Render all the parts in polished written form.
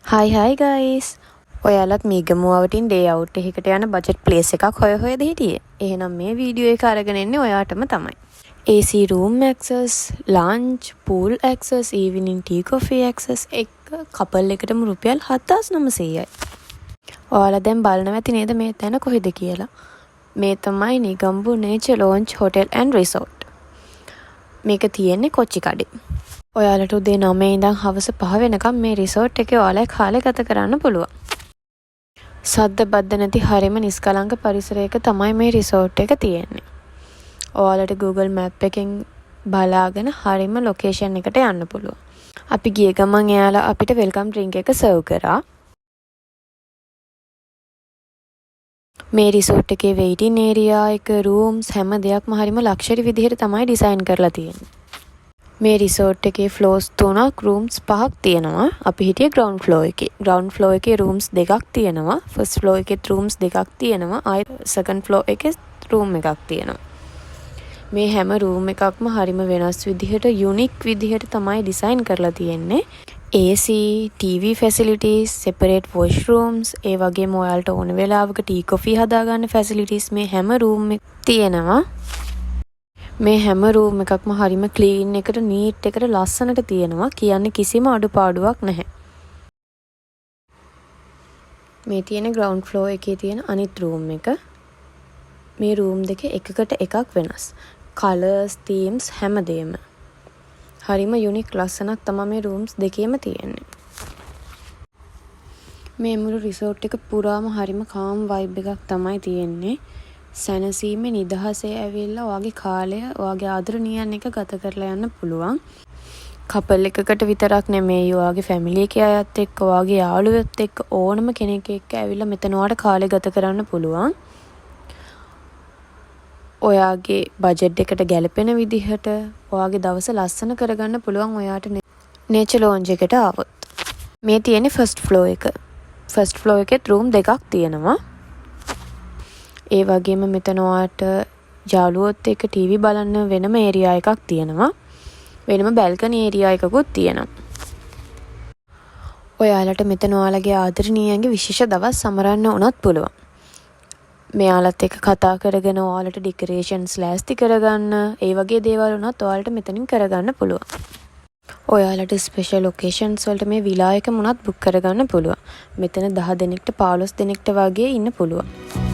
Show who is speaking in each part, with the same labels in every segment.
Speaker 1: Hi guys. ඔයාලත් මීගමුවවටින් day out එකකට යන budget place එකක් හොයද හිටියේ. එහෙනම් මේ වීඩියෝ එක අරගෙන එන්නේ ඔයාටම තමයි. AC room access, lunch, pool access, evening tea coffee access එක කපල් එකටම රුපියල් 7900යි. ඔයාලා දැන් බලනවා ඇති නේද මේ තැන කොහෙද කියලා. මේ තමයි නිගම්බු Nature Lounge Hotel and Resort. මේක තියෙන්නේ කොච්චිකඩේ. ඔයාලට උදේ 9 ඉඳන් හවස 5 වෙනකම් මේ රිසෝට් එකේ ඔයාලා කාලය ගත කරන්න පුළුවන්. සද්ද බද්ද නැති හරිම නිස්කලංක පරිසරයක තමයි මේ රිසෝට් එක තියෙන්නේ. ඔයාලට Google Map එකෙන් බලාගෙන හරිම ලොකේෂන් එකට යන්න පුළුවන්. අපි ගිය ගමන් එයාලා අපිට වෙල්කම් ඩ්‍රින්ක් එක සර්ව් කරා. මේ රිසෝට් එකේ වෙයිටින් ඒරියා එක, රූම්ස් හැම දෙයක්ම හරිම ලක්ෂරි විදිහට තමයි ඩිසයින් කරලා තියෙන්නේ. මේ රිසෝට් එකේ ෆ්ලෝර්ස් 3ක් රූම්ස් 5ක් තියෙනවා. අපි හිටියේ ග්‍රවුන්ඩ් ෆ්ලෝර් එකේ. ග්‍රවුන්ඩ් ෆ්ලෝර් එකේ රූම්ස් 2ක් තියෙනවා. ෆස්ට් ෆ්ලෝර් එකේ රූම්ස් 2ක් තියෙනවා. ආයි සෙකන්ඩ් ෆ්ලෝර් එකේ රූම් එකක් තියෙනවා. මේ හැම රූම් එකක්ම හරිම වෙනස් විදිහට යුනික් විදිහට තමයි ඩිසයින් කරලා තියෙන්නේ. AC, TV facilities, separate washrooms, ඒ වගේම ඔයාලට ඕන වෙලාවක ටී කොෆි හදාගන්න facilities මේ හැම රූම් එකක් තියෙනවා. මේ හැම රූම් එකක්ම හරිම ක්ලීන් එකට නීට් එකට ලස්සනට තියෙනවා. කියන්නේ කිසිම අඩුපාඩුවක් නැහැ. මේ තියෙන ග්‍රවුන්ඩ් ෆ්ලෝර් එකේ තියෙන අනිත් රූම් එක. මේ රූම් දෙකේ එකකට එකක් වෙනස්. කලර්ස්, තීම්ස් හැමදේම. හරිම යුනික් ලස්සනක් තමයි මේ රූම්ස් දෙකේම තියෙන්නේ. මේ මුළු රිසෝට් එක පුරාම හරිම කාම් වයිබ් එකක් තමයි තියෙන්නේ. සැනසීමේ නිදහසේ ඇවිල්ලා ඔයාගේ කාලය ඔයාගේ ආදරණීයන් එක ගත කරලා යන්න පුළුවන්. කපල් එකකට විතරක් නෙමෙයි ඔයාගේ ෆැමිලි එකේ අයත් එක්ක ඔයාගේ යාළුවොත් එක්ක ඕනම කෙනෙක් එක්ක ඇවිල්ලා මෙතන ඔයාට කාලය ගත කරන්න පුළුවන්. ඔයාගේ බජට් එකට ගැලපෙන විදිහට ඔයාගේ දවස ලස්සන කරගන්න පුළුවන් ඔයාට Nature Lounge එකට ආවොත්. මේ තියෙන්නේ ෆස්ට් ෆ්ලෝර් එක. ෆස්ට් ෆ්ලෝර් එකේ රූම් දෙකක් තියෙනවා. ඒ වගේම මෙතන ඔයාට යාළුවොත් එක්ක ටීවී බලන්න වෙනම ඒරියා එකක් තියෙනවා. වෙනම බැල්කනි ඒරියා එකකුත් තියෙනවා. ඔයාලට මෙතන ඔයාලගේ ආදරණීයන්ගේ විශේෂ දවස් සමරන්න උනත් පුළුවන්. මෙයාලත් එක්ක කතා කරගෙන ඔයාලට ඩෙකොරේෂන්ස් ලෑස්ති කරගන්න, ඒ වගේ දේවල් උනත් ඔයාලට මෙතනින් කරගන්න පුළුවන්. ඔයාලට ස්පෙෂල් ලොකේෂන්ස් වලට මේ විලා එක මොනත් බුක් කරගන්න පුළුවන්. මෙතන 10 දෙනෙක්ට 15 දෙනෙක්ට වගේ ඉන්න පුළුවන්.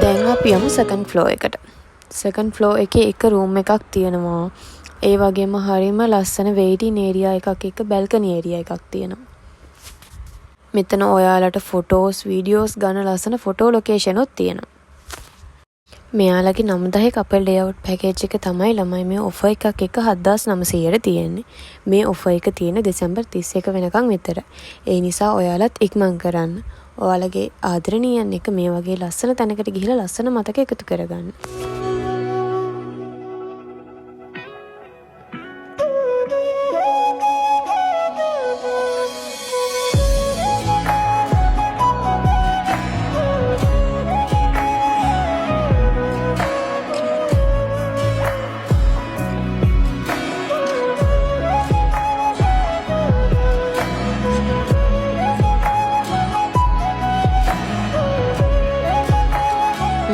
Speaker 1: දැන් අපි යමු සෙකන්ඩ් ෆ්ලෝර් එකට. සෙකන්ඩ් ෆ්ලෝර් එකේ එක රූම් එකක් තියෙනවා. ඒ වගේම හරිම ලස්සන වෙයිටින් ඒරියා එකක් එක්ක බැල්කනි ඒරියා එකක් තියෙනවා. මෙතන ඔයාලට ෆොටෝස්, වීඩියෝස් ගන්න ලස්සන ෆොටෝ ලොකේෂන් උත් තියෙනවා. මෙයාලගේ 9000 කපල් ඩේ අවුට් පැකේජ් එක තමයි ළමයි මේ ඔෆර් එකක් එක්ක 7900ට තියෙන්නේ. මේ ඔෆර් එක තියෙන දෙසැම්බර් 31 වෙනකන් විතර. ඒ නිසා ඔයාලත් ඉක්මන් කරන්න. ඔයාලගේ ආදරණීයන් එක මේ වගේ ලස්සන තැනකට ගිහිලා ලස්සන මතක එකතු කරගන්න.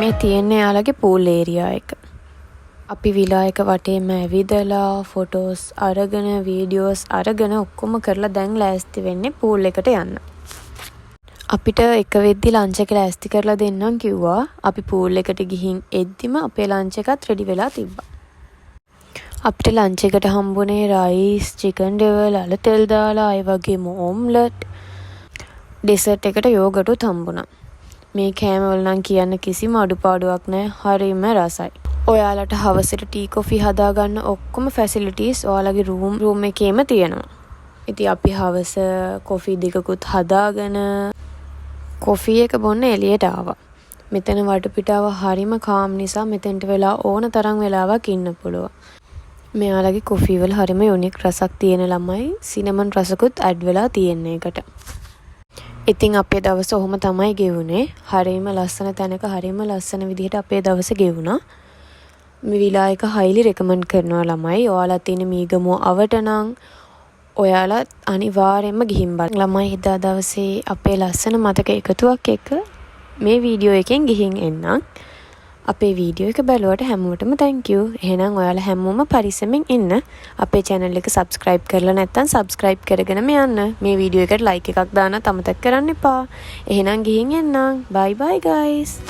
Speaker 1: මේ තියෙන්නේ යාළගේ පූල් ඒරියා එක. අපි විලා එක වටේම ඇවිදලා ෆොටෝස් අරගෙන වීඩියෝස් අරගෙන ඔක්කොම කරලා දැන් ලෑස්ති වෙන්නේ පූල් එකට යන්න. අපිට එක වෙද්දි ලන්ච් එක ලෑස්ති කරලා දෙන්නම් කිව්වා. අපි පූල් එකට ගිහින් එද්දිම අපේ ලන්ච් එකත් රෙඩි වෙලා තිබ්බා. අපිට ලන්ච් එකට හම්බුනේ රයිස්, චිකන් ඩෙවල්, අල තෙල් දාලා, ඒ වගේම ඕම්ලට්, ඩෙසර්ට් එකට යෝගට් උත් හම්බුණා. මේ කෑමවල නම් කියන්න කිසිම අඩුපාඩුවක් නැහැ. හරිම රසයි. ඔයාලට හවසට ටී කොෆි හදාගන්න ඔක්කොම ෆැසිලිටිස් ඔයාලගේ රූම් එකේම තියෙනවා. ඉතින් අපි හවස කොෆි දෙකකුත් හදාගෙන කොෆි එක බොන්න එළියට ආවා. මෙතන වටපිටාව හරිම කාම් නිසා මෙතෙන්ට වෙලා ඕන තරම් වෙලාවක් ඉන්න පුළුවන්. මෙයාලගේ කොෆි වල හරිම යුනික් රසක් තියෙන ළමයි සිනමන් රසකුත් ඇඩ් වෙලා තියෙන එකට. ඉතින් අපේ දවස ඔහොම තමයි ගෙවුනේ. හරිම ලස්සන තැනක හරිම ලස්සන විදිහට අපේ දවස ගෙවුණා. මේ විලායක highly recommend කරනවා ළමයි. ඔයාලා තියෙන මීගමුව අවට නම් ඔයාලා අනිවාර්යෙන්ම ගිහින් බලන්න. ළමයි එදා දවසේ අපේ ලස්සන මතක එකතුවක් එක්ක මේ වීඩියෝ එකෙන් ගිහින් එන්නම්. අපේ වීඩියෝ එක බලුවට හැමෝටම thank you. එහෙනම් ඔයාලා හැමෝම පරිස්සමෙන් ඉන්න. අපේ channel එක subscribe කරලා නැත්නම් subscribe කරගෙනම යන්න. මේ වීඩියෝ එකට like එකක් දාන්නත් අමතක කරන්න එපා. එහෙනම් ගිහින් එන්නම්. bye bye guys.